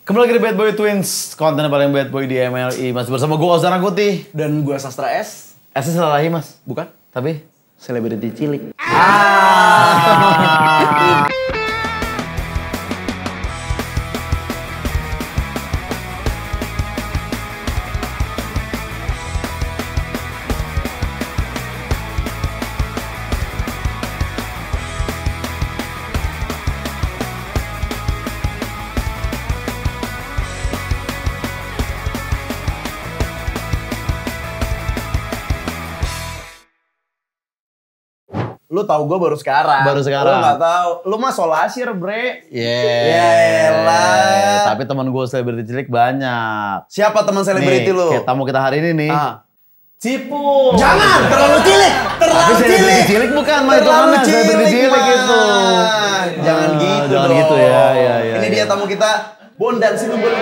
Kembali lagi di Bad Boy Twins, konten paling bad boy di MLI. Masih bersama gue Ozan Angkuti. Dan gue Sastra S. S-nya salah lagi mas? Bukan? Tapi? Selebriti cilik. Lu tahu gue baru sekarang. Baru sekarang. Lu gak tahu. Lu mah solasir, bre. Yelah. Tapi teman gue selebriti cilik banyak. Siapa teman selebriti lu? Kayak tamu kita hari ini nih. Cipu. Jangan, terlalu cilik. Tapi selebriti cilik bukan, mah itu mana selebriti cilik itu. Jangan gitu jangan dong. gitu ya. Ini dia tamu kita. Bondan sih lu boleh.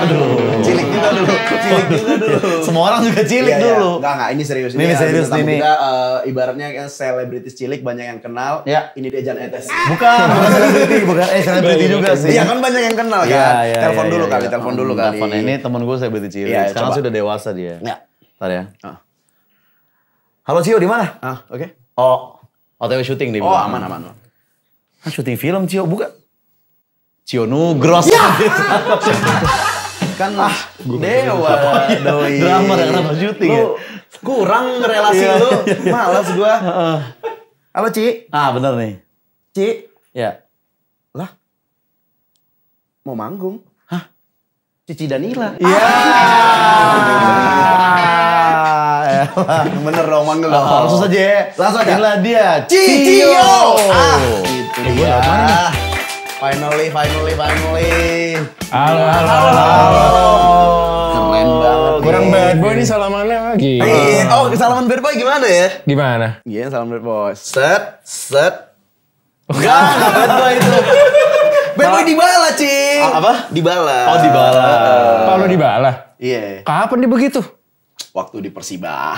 Aduh. Cilik juga dulu. Cilik juga dulu. Semua orang juga cilik dulu. Enggak, ini serius. Ini serius tamu ini. Kita ibaratnya kan selebritis cilik banyak yang kenal. Ya. Ini dia Jan Etes. Bukan selebriti, bukan. Selebriti juga sih. Iya kan banyak yang kenal kan. Telepon dulu kali. Telepon Ini teman gue selebriti cilik. Iya, Sekarang coba. sudah dewasa dia. Ya. Ntar ya. Halo Cio, di mana? Oke. Oh, OTW syuting dia. Oh, aman. Syuting film Cio, bukan? Cio Nugros. Ya! Kan dewa doi. Drama kenapa syuting ya? Lu kurang relasi lu. Malas gua. Halo, Ci. Bener nih. Ci. Ya. Lah. Mau manggung. Cici Danila. Iya. Bener dong, manggung dong. Langsung saja ya. Langsung aja. Inilah dia. Cio. Itu Gua dia. lewat mana Finally. Halo. Keren banget. Kurang bad boy nih salamannya lagi. Oh, salaman bad boy gimana ya? Gimana? Iya, salam bad boy. Set. Enggak bad boy itu. Bad boy Dybala, Ci. Apa? Dybala. Oh, Dybala. Paulo Dybala. Iya. Kapan dia begitu? Waktu di Persiba.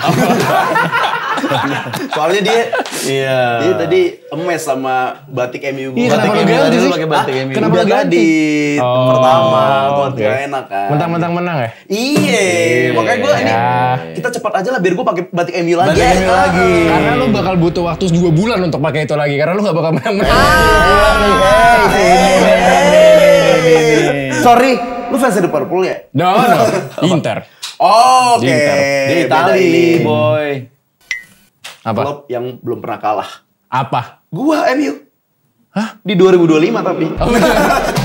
Soalnya dia Iya. tadi emes sama batik MU gue. Iya, Batik kenapa lu MU ganti tadi sih? lu pakai batik MU. Kenapa Udah lu ganti? tadi pertama, gua oke. gak enak kan. Mentang-mentang menang ya? Iya, makanya gue ini Ya. kita cepat aja lah biar gue pakai batik MU lagi. Batik MU lagi. Karena lu bakal butuh waktu 2 bulan untuk pakai itu lagi. Karena lu gak bakal menang-menang. Sorry, lu fans Liverpool ya? No. Inter. Oh, oke. Inter. Di Beda Itali, ini. boy. Apa? Klub yang belum pernah kalah. Apa? Gua MU. Hah? Di 2025 tapi.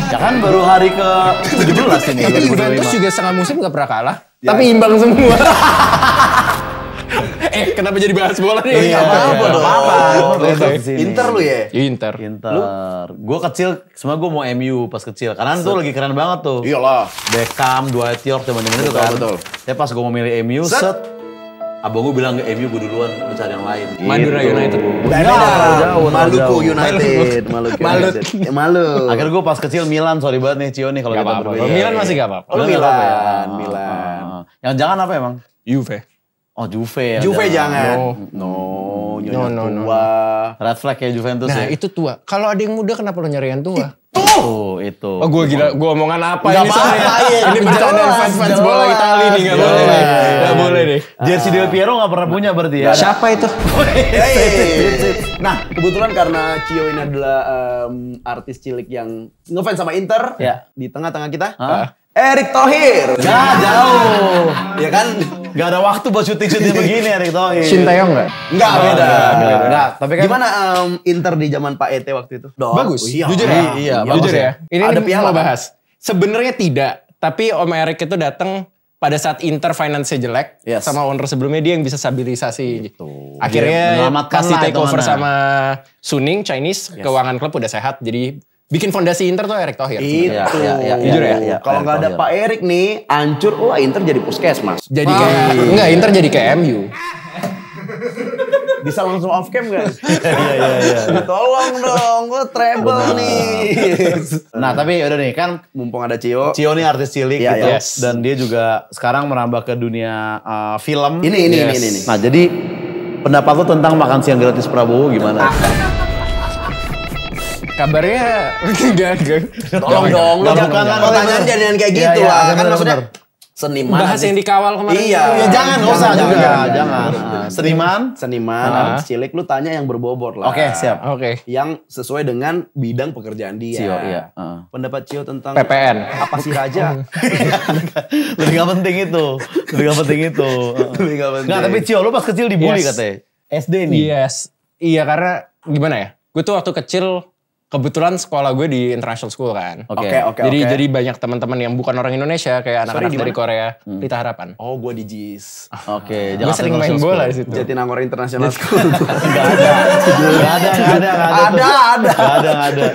Ya kan baru hari ke 17 ini. Tapi 2025. Juventus juga setengah musim gak pernah kalah. Ya. Tapi imbang semua. Kenapa jadi bahas bola nih? Iya, apa-apa dong. Apa-apa. Inter lu ya? Inter. Gue kecil, semua gue mau MU pas kecil. Karena tuh lagi keren banget tuh. Iyalah. Beckham, Dwight York, zaman-zaman itu kan. Betul. Ya pas gue mau milih MU, Set. set. Abang gue bilang ke MU, gue duluan, lu cari yang lain. Madura Gitu. United. Beda. jauh, Maluku jauh. United. Maluku Malut. United. Malu. Akhirnya gue pas kecil Milan, sorry banget nih Cio nih kalau Gak kita apa-apa. berbeda. Milan masih gak apa-apa. Oh, Milan Milan. apa ya? Milan. Yang jangan apa emang? Juve. Oh Juve ya. Juve jangan. No. Nyonya No. tua. Red flag ya Juventus Nah ya. itu tua. Kalau ada yang muda kenapa lo nyari yang tua? Tuh, itu. Oh gue gila, gue omongan apa Nggak ini soalnya? apa-apa, iya. Ini bercandaan Jelas, fans-fans bola jelas. Itali nih, gak boleh nih. Gak boleh nih. Jersey Del Piero gak pernah punya berarti ya? Siapa itu? Nah, kebetulan karena Cio ini adalah artis cilik yang ngefans sama Inter. Ya. Di tengah-tengah kita. Hah? Erick Thohir. Gak jauh. Ya kan? Gak ada waktu buat syuting-syuting begini Erick Thohir. Sintayong gak? Enggak, beda. Enggak, tapi kan Gimana Inter di zaman Pak Ete waktu itu? Bagus, Iya. jujur ya. Iya, Jujur bagus ya. Ini Ada nih piala mau kan? bahas. Sebenarnya tidak, tapi Om Erick itu datang pada saat Inter finance-nya jelek, Yes. sama owner sebelumnya dia yang bisa stabilisasi. Dia Akhirnya menyelamatkan kasih lah take over hitungannya. sama Suning, Chinese, keuangan klub udah sehat, jadi bikin fondasi Inter tuh Erick Thohir. Itu. Iya, iya, iya, Jujur ya? iya. Kalau nggak ada Erick Pak Erick nih, hancur. Wah, Inter jadi puskesmas. Jadi kayak, enggak Inter jadi kayak MU. Bisa langsung off cam kan? Iya. Tolong dong, gue treble nih. Nah tapi udah nih kan Mumpung ada Cio. Cio nih artis cilik Iya, gitu. iya. Yes. Dan dia juga sekarang merambah ke dunia film. Ini. Nah jadi pendapat lo tentang makan siang gratis Prabowo gimana? Kabarnya enggak. Tolong dong, lu jangan pertanyaan jangan kayak gitu lah. Kan maksudnya seniman. Bahas yang di kawal kemarin. Iya. Ya jangan, nggak usah juga. Jangan. Seniman, artis cilik, lu tanya yang berbobot lah. Oke, siap. Oke. Yang sesuai dengan bidang pekerjaan dia. Cio, iya. Pendapat Cio tentang PPN. apa sih raja? Lebih gak penting itu. Nggak, tapi Cio, lu pas kecil dibully Yes. katanya. SD nih. Yes. Iya karena gimana ya? Gue tuh waktu kecil kebetulan sekolah gue di international school kan. Oke. Jadi banyak teman-teman yang bukan orang Indonesia kayak anak-anak dari Korea, Pelita Harapan. Oh, gue di JIS. Oke, Gue sering main bola di situ. Jatinangor International School. Ada.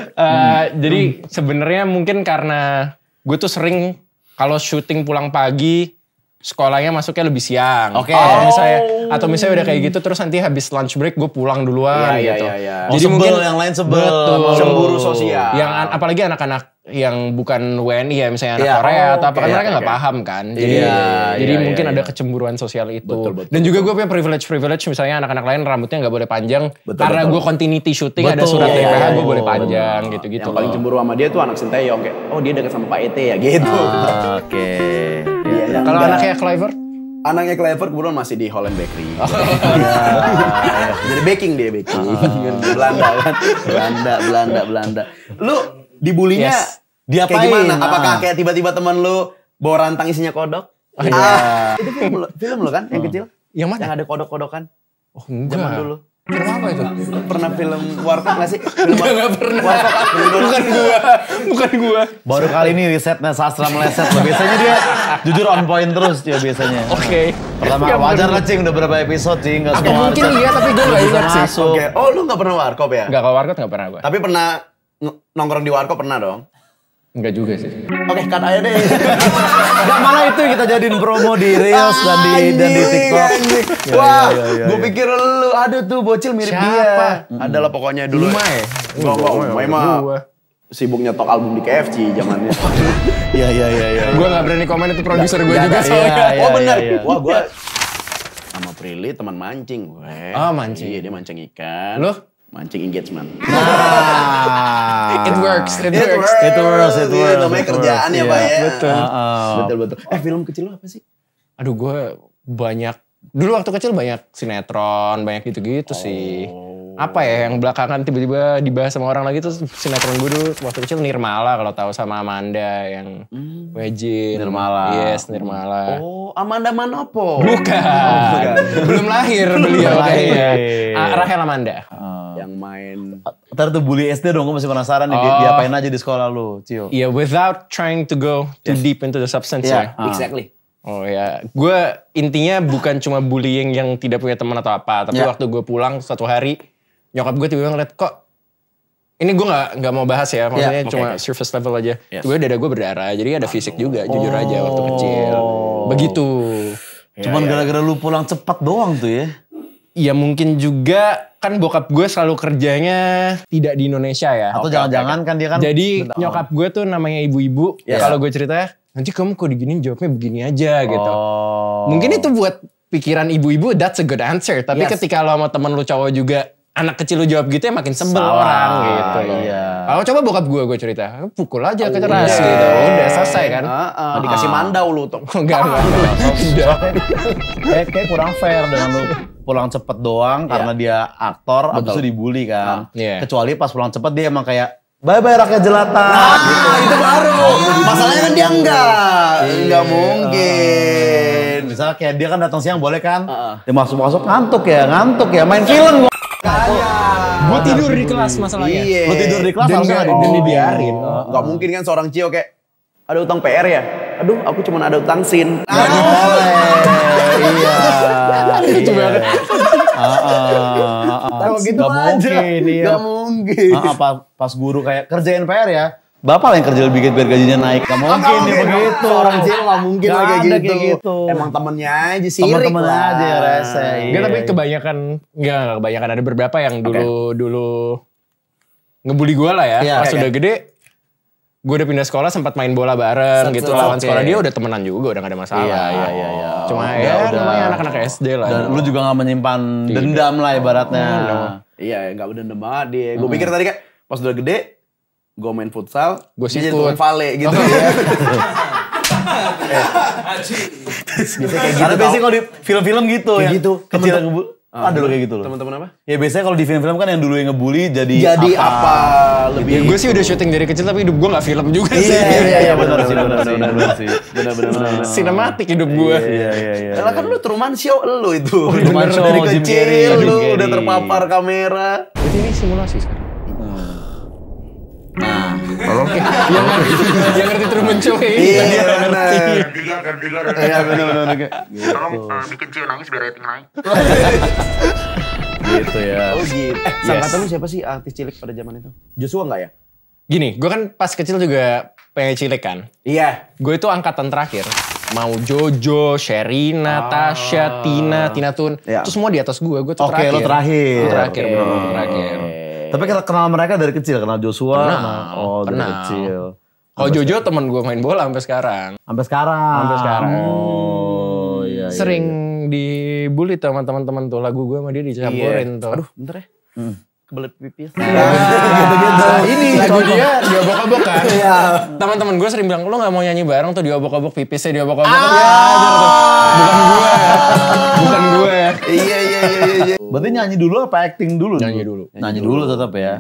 Jadi sebenarnya mungkin karena gue tuh sering kalau syuting pulang pagi sekolahnya masuknya lebih siang. Oke. Atau misalnya udah kayak gitu terus nanti habis lunch break gue pulang duluan Iya, gitu. iya. Oh, Jadi sebel, mungkin yang lain sebel. Betul. Cemburu sosial. Yang apalagi anak-anak yang bukan WNI ya misalnya anak Iya, Korea atau apa kan oke, mereka nggak oke. paham kan. Jadi Iya, mungkin iya. ada kecemburuan sosial itu. Betul. Dan juga gue punya privilege misalnya anak-anak lain rambutnya nggak boleh panjang karena gue continuity syuting ada Betul. surat Iya, DPH iya, gue boleh betul. panjang gitu-gitu. Yang paling cemburu sama dia tuh anak Sinteyong kayak, oh dia dekat sama Pak ET ya gitu. Oke. Iya, Kalau enggak. Anaknya Clever? Anaknya Clever kebetulan masih di Holland Bakery. Jadi baking dia baking. Belanda kan. Belanda. Lu dibulinya Yes. kayak Diapain? gimana? Apakah kayak tiba-tiba teman lu bawa rantang isinya kodok? Itu film lo kan yang kecil? Yang mana? Yang ada kodok-kodokan. Oh enggak. Zaman dulu. Film apa itu? Pernah film Warkop gak sih? Film Enggak pernah. Bukan gua. Baru kali ini risetnya sastra meleset loh. Biasanya dia jujur on point terus dia biasanya. Oke. Pertama Nggak wajar pernah. lah Cing, udah berapa episode Cing, gak Atau semua mungkin riset iya tapi gue gak bisa ingat sih. masuk. Oke. Oh lu gak pernah Warkop ya? Enggak, kalau Warkop gak pernah gue. Tapi pernah nongkrong di Warkop pernah dong? Enggak juga sih. Oke, cut aja deh. Gak, malah itu yang kita jadiin promo di Reels dan di TikTok. Ya, Wah, ya. gue pikir lu ada tuh bocil mirip Siapa? dia. Adalah pokoknya dulu. Umay. Enggak, Umay mah Gua. sibuk nyetok album di KFC zamannya. Iya. Gue gak berani komen itu produser gue Nggak juga ada. soalnya. Iya, Oh benar. iya. Wah, gue sama Prilly teman mancing gue. Oh, mancing. Iya, dia mancing ikan. Lu? Mancing engagement. Nah. It works. It works. Iya, namanya kerjaan ya, Pak ya. Betul. Betul. Film kecil lu apa sih? Aduh gue banyak. Dulu waktu kecil banyak sinetron, banyak gitu-gitu sih. Apa ya yang belakangan tiba-tiba dibahas sama orang lagi tuh sinetron gue dulu waktu kecil Nirmala kalau tahu sama Amanda yang Wejin. Nirmala. Yes, Nirmala. Oh, Amanda Manopo. Bukan. Belum lahir beliau kayaknya. Rahel Amanda. Yang main Ntar tuh bully SD dong, gue masih penasaran nih, Oh. diapain aja di sekolah lu, Cio. Iya, without trying to go too deep into the substance ya. exactly. Oh ya, gue intinya bukan cuma bullying yang tidak punya teman atau apa, tapi Ya. waktu gue pulang suatu hari, nyokap gue tiba-tiba ngeliat kok, ini gue nggak mau bahas ya, maksudnya oke, cuma oke. surface level aja. Yes. Gue dada gue berdarah, jadi ada fisik juga, jujur aja waktu kecil. Begitu. Cuman gara-gara lu pulang cepat doang tuh ya. Ya mungkin juga kan bokap gue selalu kerjanya tidak di Indonesia ya. Atau jangan-jangan kan dia kan. Jadi nyokap gue tuh namanya ibu-ibu. Yes. Kalau gue ceritanya, nanti kamu kok diginiin jawabnya begini aja gitu. Oh. Mungkin itu buat pikiran ibu-ibu that's a good answer. Tapi Yes. ketika lo sama temen lu cowok juga anak kecil lu jawab gitu ya makin sebel Salah, orang gitu loh. iya. Kalau coba bokap gue cerita, pukul aja keras gitu. Udah selesai kan. Dikasih mandau lu tuh. Enggak. Kayak kurang fair dengan lu pulang cepet doang karena dia aktor, abis itu dibully kan. Iya. Kecuali pas pulang cepet dia emang kayak bye-bye rakyat jelata. gitu. Itu baru. Masalahnya kan dia enggak mungkin. Misalnya kayak dia kan datang siang boleh kan? Dia masuk ngantuk ya main film gua. Gue tidur di kelas masalahnya. Iya. Lu tidur di kelas Dan langsung nggak- ada dan dibiarin. Gak mungkin kan seorang Cio kayak ada utang PR ya? Aduh, aku cuma ada utang SIN. Iya. Lucu banget. Kalau gitu Gak aja. mungkin, iya. Gak mungkin. Pas guru kayak kerjain PR ya. Bapak lah yang kerja lebih biar gajinya naik. Gak mungkin dia begitu. Seorang Cio gak mungkin Gak lah ada kayak kayak gitu. gitu. Emang temennya aja sirik Temen-temen lah. aja ya rese. Enggak, tapi kebanyakan enggak kebanyakan ada beberapa yang dulu ngebully gue lah ya. Iya, Pas oke. udah gede, gue udah pindah sekolah sempat main bola bareng gitu. Lawan oke. sekolah dia udah temenan juga, udah gak ada masalah. Iya. Cuma Udah, ya udah. namanya anak-anak SD lah. Dan lu juga gak menyimpan dendam lah ibaratnya. Iya, gak berdendam banget dia. Gue pikir tadi kayak, Pas udah gede, gue main futsal, Gua dia jadi sikut. tukang vale gitu. Karena biasanya kalau di film-film gitu Kayak yang gitu. kecil yang ngebully. Ada loh kayak gitu loh. Teman-teman apa? Ya biasanya kalau di film-film kan yang dulu yang ngebully jadi apa? Ya, Lebih gue sih udah syuting dari kecil tapi hidup gue gak film juga sih. Iya benar sih. benar. Sinematik hidup gue. Iya. Lah kan lu Truman Show lu itu. Truman Show, Dari Jim kecil Carrey, Jim lu Carrey. udah terpapar kamera. Berarti ini simulasi sekarang. Yang ngerti Truman Show kayak ini. Iya benar. Iya benar. Tolong bikin Cio nangis biar rating naik. Gitu ya. Oh gitu. Sangkatan lu siapa sih artis cilik pada zaman itu? Joshua enggak ya? Gini, gue kan pas kecil juga pengen cilik kan. Iya. Gue itu angkatan terakhir. Mau Jojo, Sherina, Tasya, Tina Tun. Iya. Itu semua di atas gue tuh Oke, terakhir. lo terakhir. Gue terakhir, Oke. bener-bener terakhir. Tapi kita kenal mereka dari kecil, kenal Joshua. Kenal. Dari kecil. Kalau Jojo temen gue main bola sampai sekarang. Sampai sekarang. Oh iya. Sering dibully sama teman-teman tuh, lagu gue sama dia dicampurin tuh. Aduh, bentar ya. Kebelet pipis. Gitu-gitu. Ini lagu dia diobok-obok kan. Iya. Teman-teman gue sering bilang, lu gak mau nyanyi bareng tuh diobok-obok pipisnya diobok-obok. Bukan gue. Iya. Berarti nyanyi dulu apa acting dulu? Nyanyi dulu. Nyanyi dulu tetap ya.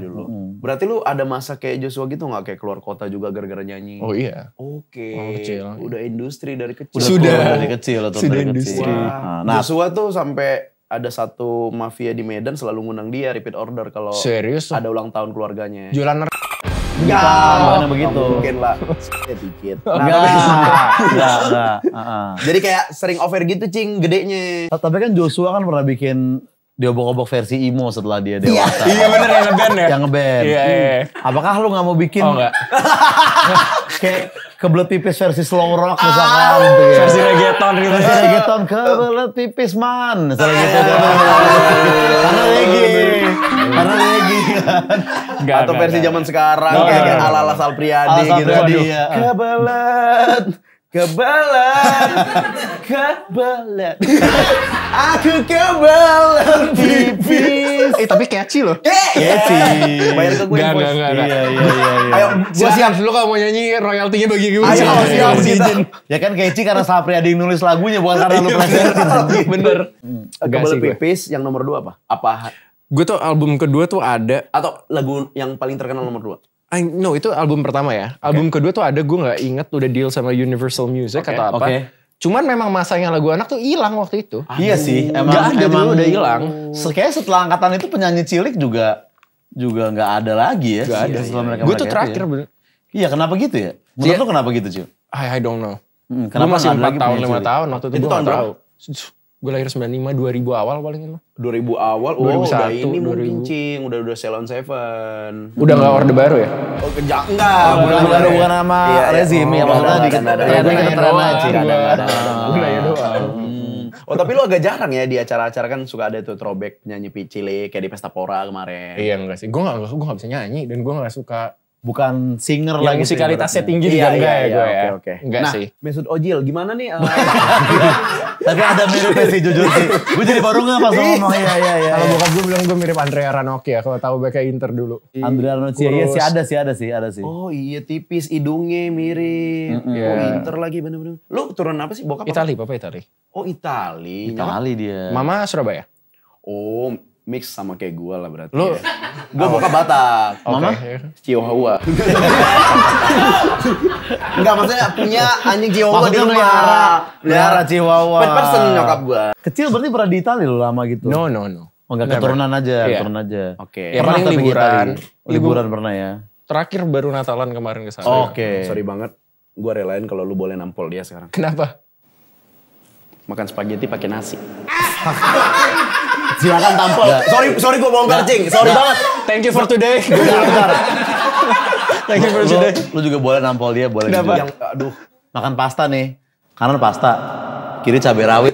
Berarti lu ada masa kayak Joshua gitu gak? Kayak keluar kota juga gara-gara nyanyi? Oh iya. Oke. Oh, kecil. Udah industri dari kecil. Sudah. Dari kecil atau Sudah dari industri. kecil. Wah. Nah, Joshua tuh sampai ada satu mafia di Medan selalu ngundang dia repeat order kalau Serius tuh? ada ulang tahun keluarganya. Jualan bukan begitu. Mungkin lah. Ya dikit. Enggak. Jadi kayak sering over gitu cing gedenya. Tapi kan Joshua kan pernah bikin diobok-obok versi emo setelah dia dewasa. Iya bener yang ngeband ya? Yang ngeband. Iya. Apakah lu gak mau bikin Oh enggak. kayak kebelet pipis versi slow rock misalkan gitu ya. Versi reggaeton gitu. Versi reggaeton kebelet pipis man. Misalnya gitu. Karena reggae kan. Atau versi zaman sekarang Nggak, kayak nggak. ala-ala Salpriadi Ala gitu. Salpriadi, Aduh. iya. Kebelet. Aku kebelet pipis. Tapi catchy loh. Catchy. Bayar ke gue Enggak. Iya. Ayo, Gue siap. Lu kalau mau nyanyi royaltinya bagi gue. Ayo, siap, Kasih kita. izin. Ya kan Keci karena Sapriadi yang nulis lagunya bukan karena lu pelajarin. Bener. kebelet pipis yang nomor 2 apa? Apa? Gue tuh album kedua tuh ada. Atau lagu yang paling terkenal nomor 2? No, itu album pertama ya. Album kedua tuh ada, gue gak inget udah deal sama Universal Music atau apa. Oke. Cuman memang masanya lagu anak tuh hilang waktu itu. Iya sih, Nggak ada dulu, udah hilang. Kayaknya setelah angkatan itu penyanyi cilik juga nggak ada lagi ya. Gak ada. Setelah mereka Gue tuh itu terakhir ya. bener. Iya, kenapa gitu ya? Menurut lu kenapa gitu, Ciu? I don't know. Gue Kenapa masih nggak ada 4 lagi tahun, penyanyi 5 cilik? tahun waktu itu Itu gue tahun gak tahu. Gue lahir 95, 2000 awal paling itu. 2000 awal, udah 2001, ini 2000. mungkin cing, udah Ceylon Seven. Udah gak Orde Baru ya? Oh, enggak, bukan nama rezim ya, maksudnya di Ternyata kita nanya keren doang. aja. Gue nanya doang. Oh tapi lu agak jarang ya di acara-acara kan suka ada tuh throwback penyanyi cilik kayak di Pesta Pora kemarin. Iya enggak sih. Gue gak bisa nyanyi dan gue gak suka Bukan singer yang lagi. musikalitasnya tinggi Iya, juga enggak ya gue ya. Oke. Enggak Nah, sih. Mesut Ozil gimana nih? Tapi ada miripnya sih jujur sih. Gue jadi baru nggak pas ngomong iya. Kalau bokap gue bilang gue mirip Andrea Ranocchia kalau tahu backnya Inter dulu. Andrea Ranocchia, iya sih ada sih. Oh iya tipis, hidungnya mirip. Iya. Oh Inter lagi bener-bener. Lu keturunan apa sih? Bokap apa? Itali, papa Itali. Oh Itali. Itali dia. Mama Surabaya. Oh mix sama kayak gue lah berarti. Lu Gue bokap Batak. Mama? Chihuahua. Enggak maksudnya punya anjing Chihuahua di Maksudnya rumah. melihara Chihuahua. Pet person nyokap gue. Kecil berarti pernah di Itali lo lama gitu? no. Oh enggak, keturunan aja, Iya. keturunan aja. Oke. Ya, Pernah paling tapi ke liburan. Itali? Liburan pernah ya? Terakhir baru Natalan kemarin ke sana. Oke. Sorry banget. Gue relain kalau lu boleh nampol dia sekarang. Kenapa? Makan spaghetti pakai nasi. Silakan tampol. Sorry gue bongkar cing. Sorry banget. Thank you for today. Thank you for today. Lu juga boleh nampol dia, boleh Kenapa? juga. Yang aduh. Makan pasta nih. Kanan pasta. Kiri cabai rawit.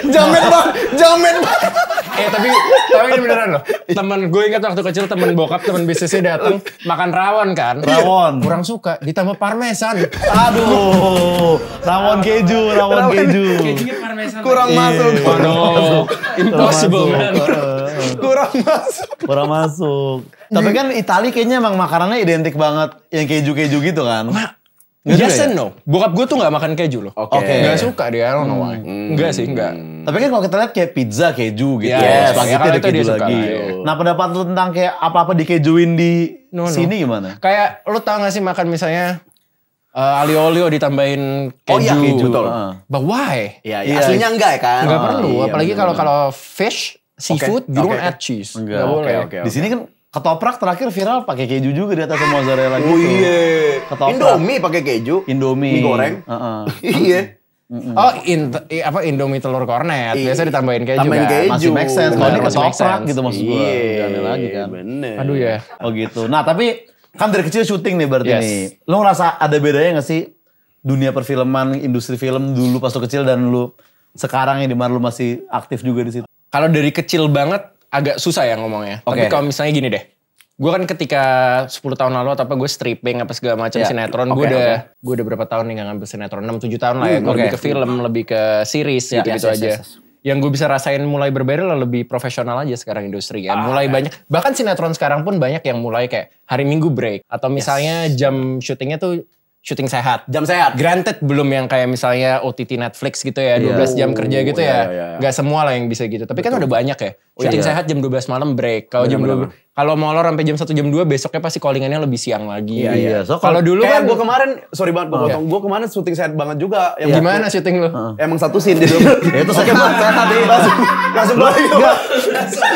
Jamet banget. Tapi ini beneran loh. Temen gue ingat waktu kecil temen bokap, temen bisnisnya datang makan rawon kan. Rawon. Kurang suka, ditambah parmesan. Aduh. Rawon keju. Kejunya parmesan. Kurang masuk. Oh no, impossible man. Kurang masuk. Tapi kan Itali kayaknya emang makanannya identik banget yang keju-keju gitu kan. Yes and no. Bokap gue tuh gak makan keju loh. Oke. Gak suka dia, I don't know why. Enggak sih, enggak. Tapi kan kalau kita lihat kayak pizza keju gitu. Yes, Spaghetti ya, ada itu keju dia suka lagi. lah, ya. Nah pendapat lu tentang kayak apa-apa dikejuin di sini gimana? Kayak lu tau gak sih makan misalnya alio-olio ditambahin keju. Oh iya, keju, betul. But why? Iya, aslinya enggak ya kan? Enggak perlu, Iya, apalagi bener-bener. kalau fish, seafood, you don't add cheese. Enggak. Enggak boleh. Oke. Di sini kan ketoprak terakhir viral pakai keju juga di atas mozzarella gitu. Oh iya. Ketoprak. Indomie pakai keju. Indomie. Mie goreng. Heeh. Iya. Oh, Indomie telur kornet. Biasa ditambahin keju Tambahin kan. keju. Masih make sense. Kalau ini Masih make ketoprak sense. gitu maksud gue. Iya, Aneh lagi kan. Bener. Aduh ya. Oh gitu. Nah tapi kan dari kecil syuting nih berarti Yes. nih. Lu ngerasa ada bedanya gak sih dunia perfilman, industri film dulu pas lu kecil dan lu sekarang yang dimana lu masih aktif juga di situ? Kalau dari kecil banget agak susah ya ngomongnya. Tapi Oke. kalau misalnya gini deh. Gue kan ketika 10 tahun lalu atau apa gue stripping apa segala macam Ya. sinetron. Oke, Gue udah berapa tahun nih gak ngambil sinetron. 6-7 tahun lah ya. Gue oke. lebih ke film, lebih ke series Ya, gitu-gitu yes, aja. yes. Yang gue bisa rasain mulai berbeda lah lebih profesional aja sekarang industri kan. Mulai banyak. Bahkan sinetron sekarang pun banyak yang mulai kayak hari Minggu break. Atau misalnya jam syutingnya tuh syuting sehat. Jam sehat. Granted belum yang kayak misalnya OTT Netflix gitu ya, 12 jam kerja gitu ya. iya. Nggak semua lah yang bisa gitu. Tapi kan udah banyak ya. Syuting sehat jam 12 malam break. Kalau jam 12, kalau molor sampai jam 1 jam 2 besoknya pasti callingannya lebih siang lagi. Iya. So, Kalau dulu Kayak kan gue kemarin, sorry banget gue potong. Gue kemarin syuting sehat banget juga. Yang gimana syuting lu? Emang satu scene jadi. Ya itu sehat. Langsung balik gue.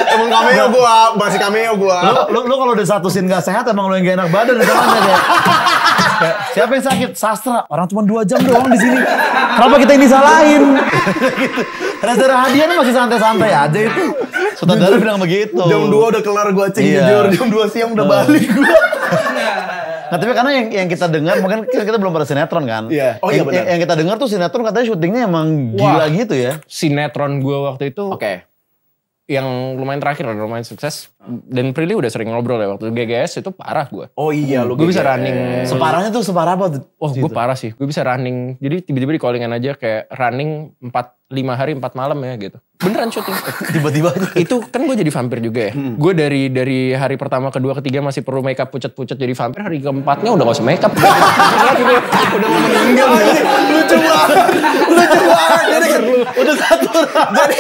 Emang cameo gue, masih cameo gue. Lu kalau udah satu scene gak sehat emang lu yang gak enak badan di sana kayak. Siapa yang sakit? Sastra. Orang cuma 2 jam doang di sini. Kenapa kita yang disalahin? gitu. Reza Rahadian masih santai-santai aja itu. Sutradara bilang begitu. Jam 2 udah kelar gue cing Iya. jujur. Jam 2 siang udah balik gue. Nah tapi karena yang kita dengar, mungkin kita belum pada sinetron kan. Iya. Oh iya, benar. Yang kita dengar tuh sinetron katanya syutingnya emang gila gitu ya. Sinetron gue waktu itu Oke. yang lumayan terakhir, lumayan sukses. Dan Prilly udah sering ngobrol ya waktu GGS itu parah gue. Oh iya lu. Gue bisa running. Separahnya tuh separah apa tuh? Wah gue parah sih. Gue bisa running. Jadi tiba-tiba di callingan aja kayak running 5 hari 4 malam ya gitu. Beneran syuting. Tiba-tiba aja. Itu kan gue jadi vampir juga ya. Gue dari hari pertama, kedua, ketiga masih perlu makeup pucet-pucet jadi vampir. Hari keempatnya udah gak usah makeup. Udah mau meninggal. Lucu banget. Jadi kan udah satu. Jadi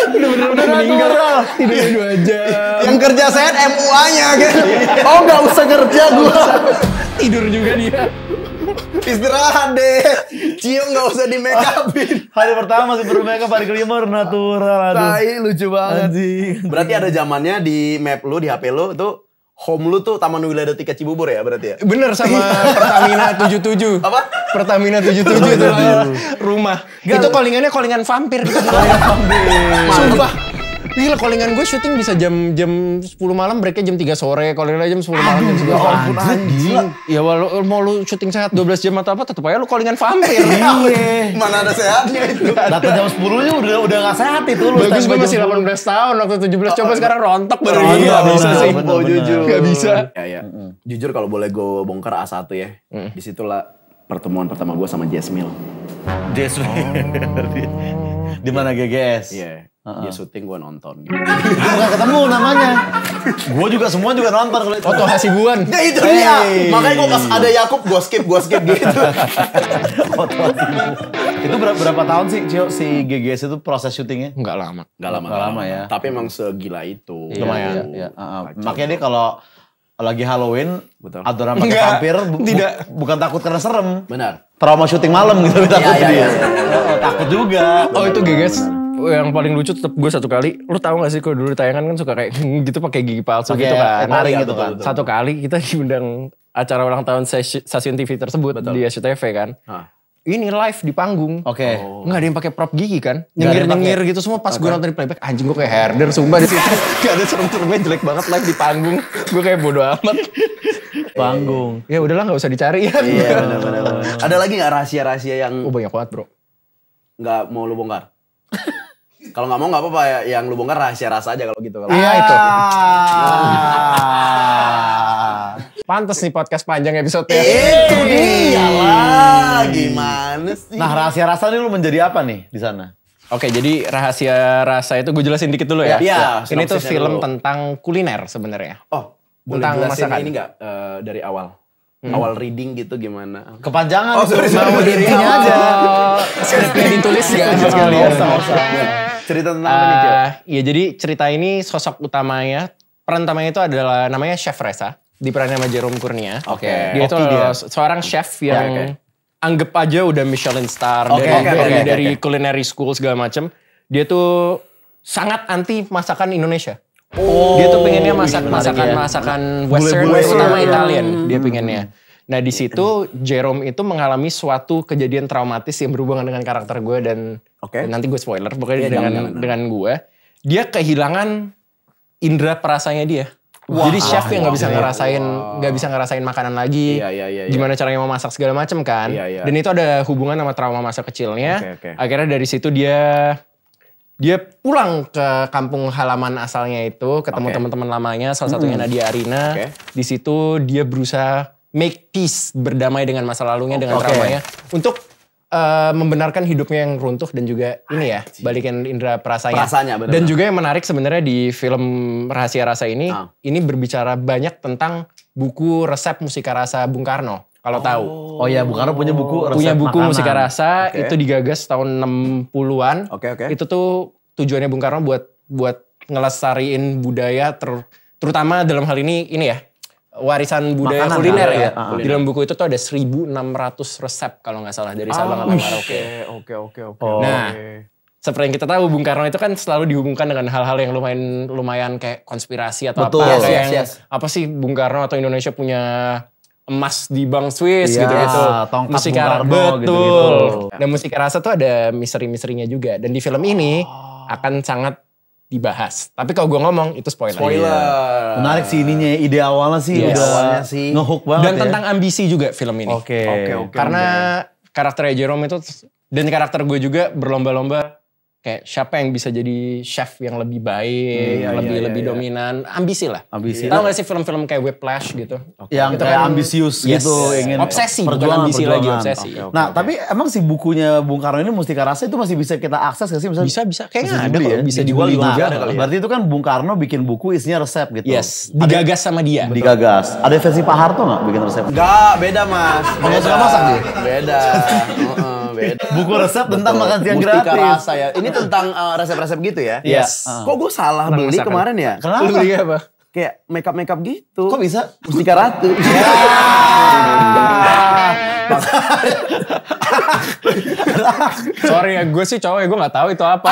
Udah meninggal. Tidurnya 2 jam. yang kerja sehat MUA-nya kan. Oh nggak usah kerja gue. Tidur juga dia. Istirahat deh. Cio nggak usah di make upin. Hari pertama masih perlu makeup, hari kelima natural. Aduh. Tai lucu banget. Anjing. Berarti ada zamannya di map lu, di HP lu itu home lu tuh Taman Wiladotika Cibubur ya berarti ya? Bener sama Pertamina 77. Apa? Pertamina 77 itu rumah. Itu callingan vampir. Sumpah. Gila callingan gue syuting bisa jam 10 malam, breaknya jam 3 sore. Callingan jam 10 malam, jam 11 malam. Anjing. Ya walau mau lu syuting sehat 12 jam atau apa tetep aja lu callingan vampir. Iya. Mana ada sehatnya itu? Data jam 10-nya udah gak sehat itu lu. Bagus gue Standby masih jam 10. 18 tahun waktu 17 coba sekarang rontok baru Iya, gak bisa benar, sih. benar, Oh benar. jujur. Gak bisa. Ya. Jujur kalau boleh gue bongkar A1 ya. Disitulah pertemuan pertama gue sama Jasmine. Di mana GGS? Iya. Dia syuting gue nonton. Gitu. Bukan ketemu namanya. Gue juga semua juga nonton kalau itu. Foto Hasibuan. Ya itu dia. Makanya gue pas ada Yakub gue skip gitu. Itu berapa tahun sih Cio, si GGS itu proses syutingnya? Enggak lama. Gak lama, Nggak lama ya. Tapi emang segila itu. Lumayan. Iya. Makanya dia kalau lagi Halloween, Betul. aturan pakai Enggak, vampir, tidak. bukan takut karena serem. Benar. Trauma syuting malam gitu takut Iya, dia. iya. Takut juga. Oh itu GGS yang paling lucu tetap gue satu kali. Lu tahu gak sih kalau dulu di tayangan kan suka kayak gitu pakai gigi palsu Pakai gitu kan. taring Iya, gitu kan. betul. Satu kali kita diundang acara ulang tahun stasiun TV tersebut di SCTV kan. Hah. Ini live di panggung. Oke. Nggak ada yang pakai prop gigi kan? Nggak ada yang Nyengir gitu semua pas gue nonton di playback anjing gue kayak herder sumpah di situ. Gak ada serem-seremnya jelek banget live di panggung. Gue kayak bodo amat. Panggung. Ya udahlah nggak usah dicari ya. Iya benar. Ada lagi nggak rahasia-rahasia yang Oh banyak banget bro. nggak mau lu bongkar? Kalau nggak mau nggak apa-apa ya. Yang lu bongkar rahasia rasa aja kalau gitu. Kalau Iya itu. Ah. Pantes nih podcast panjang episode itu dia lah. Gimana sih? Nah rahasia rasa nih lu menjadi apa nih di sana? Oke, jadi Rahasia Rasa itu gue jelasin dikit dulu ya. Iya, Ini tuh sinopsisnya film dulu. tentang kuliner sebenarnya. Oh, boleh Tentang jelasin masakan. ini nggak dari awal? Awal reading gitu gimana? Kepanjangan. Oh, sorry. Mau Dari intinya awal. aja. Skripnya ditulis ya Nggak sekalian. usah. Cerita tentang apa nih, Cil? Iya, jadi cerita ini sosok utamanya, peran utamanya itu adalah namanya Chef Reza, diperankan sama Jerome Kurnia. Oke. Dia itu Oke, adalah seorang chef yang anggap aja udah Michelin star Oke, dari oke. culinary school segala macem. Dia tuh sangat anti masakan Indonesia. Oh, Dia tuh pengennya masak menarik ya. masakan Western, Bule-bule terutama ya. Italian. Dia pengennya. Nah di situ Jerome itu mengalami suatu kejadian traumatis yang berhubungan dengan karakter gue dan nanti gue spoiler. Pokoknya Iya, jangan. dengan gue, dia kehilangan indera perasanya dia. Jadi chef yang nggak bisa ngerasain makanan lagi. Iya. Gimana caranya mau masak segala macam kan. Iya. Dan itu ada hubungan sama trauma masa kecilnya. Oke. Akhirnya dari situ dia pulang ke kampung halaman asalnya itu, ketemu teman-teman lamanya, salah satunya Nadia Arina. Di situ dia berusaha make peace, berdamai dengan masa lalunya, dengan traumanya, untuk membenarkan hidupnya yang runtuh dan juga ini ya, balikin indera perasanya. benar. Dan juga yang menarik sebenarnya di film Rahasia Rasa ini berbicara banyak tentang buku resep musika rasa Bung Karno. Kalau tahu. Oh ya, Bung Karno punya buku resep Punya buku makanan. musika rasa, itu digagas tahun 60-an. Oke. Itu tuh tujuannya Bung Karno buat ngelestariin budaya, terutama dalam hal ini ya, warisan budaya Makanan, kuliner kan? ya. Iya, Di dalam buku itu tuh ada 1.600 resep kalau nggak salah dari Sabang sampai Merauke. Oke. Nah, seperti yang kita tahu Bung Karno itu kan selalu dihubungkan dengan hal-hal yang lumayan kayak konspirasi atau Betul. apa. Kayak Yes. apa sih Bung Karno atau Indonesia punya emas di Bank Swiss Iya, gitu-gitu. tongkat Musika Bung Karno betul. gitu-gitu. Dan musika rasa tuh ada misteri-misterinya juga. Dan di film ini akan sangat dibahas. Tapi kalau gue ngomong itu spoiler. Menarik sih ininya, ide awalnya sih Yes. udah Awalnya sih. ngehook banget Dan ya. tentang ambisi juga film ini. Oke. Karena karakternya Jerome itu dan karakter gue juga berlomba-lomba kayak siapa yang bisa jadi chef yang lebih baik, lebih dominan, ambisi lah. Ambisi. Tahu gak sih film-film kayak Whiplash gitu? Yang Itu kayak kan- ambisius Yes. gitu, ingin Obsesi, bukan perjuangan, ambisi lagi, perjuangan. obsesi. Nah, tapi emang si bukunya Bung Karno ini Mustika Rasa itu masih bisa kita akses gak sih? Misalnya, Bisa. Kayaknya bisa ada dibeli kok, bisa dibeli Nah, juga. berarti itu kan Bung Karno bikin buku isinya resep gitu. Yes, digagas sama dia. Digagas. Ada versi Pak Harto gak bikin resep? Enggak, beda Mas. Nggak suka masak dia? Beda. Beda. Buku resep tentang makan siang Mustika gratis. Rasa ya. Ini tentang resep-resep gitu ya? Yes. Kok gue salah Tentang beli masakan. kemarin ya? Kenapa? Lu beli apa? Kayak makeup gitu. Kok bisa? Mustika Ratu. Sorry ya, gue sih cowok ya, gue gak tahu itu apa.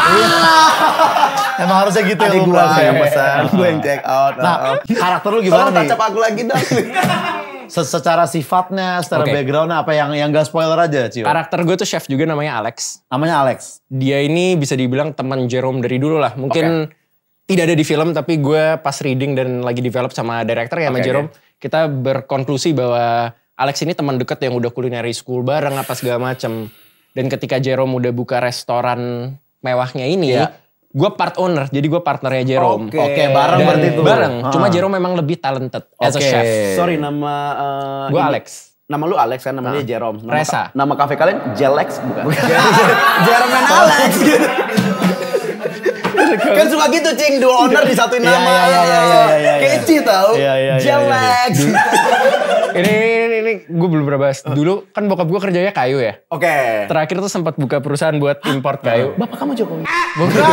Emang harusnya gitu Adik ya gue Bung. yang pesan, gue yang check out. Nah, karakter lu Tolong gimana nih? tacap aku lagi dong. Secara sifatnya, secara Oke. backgroundnya apa yang gak spoiler aja, Cio? Karakter gue tuh chef juga namanya Alex. Namanya Alex. Dia ini bisa dibilang teman Jerome dari dulu lah. Mungkin tidak ada di film, tapi gue pas reading dan lagi develop sama director ya sama Jerome, kita berkonklusi bahwa Alex ini teman dekat yang udah culinary school bareng apa segala macem. Dan ketika Jerome udah buka restoran mewahnya ini, gue part owner, jadi gue partnernya Jerome. Oke, bareng Dan berarti tuh. bareng, Ah. cuma Jerome memang lebih talented as a Oke. chef. Sorry, nama... Gue ini- Alex. Nama lu Alex kan, namanya Jerome. Nama Reza. Nama kafe kalian Jelex bukan? Jerome and Alex. Kan suka gitu cing, dua owner disatuin nama. Iya. Kece tau. Iya. Jelex. Ini gue belum pernah bahas. Dulu kan bokap gue kerjanya kayu ya. Oke. Terakhir tuh sempat buka perusahaan buat import kayu. Bapak kamu Jokowi. Bukan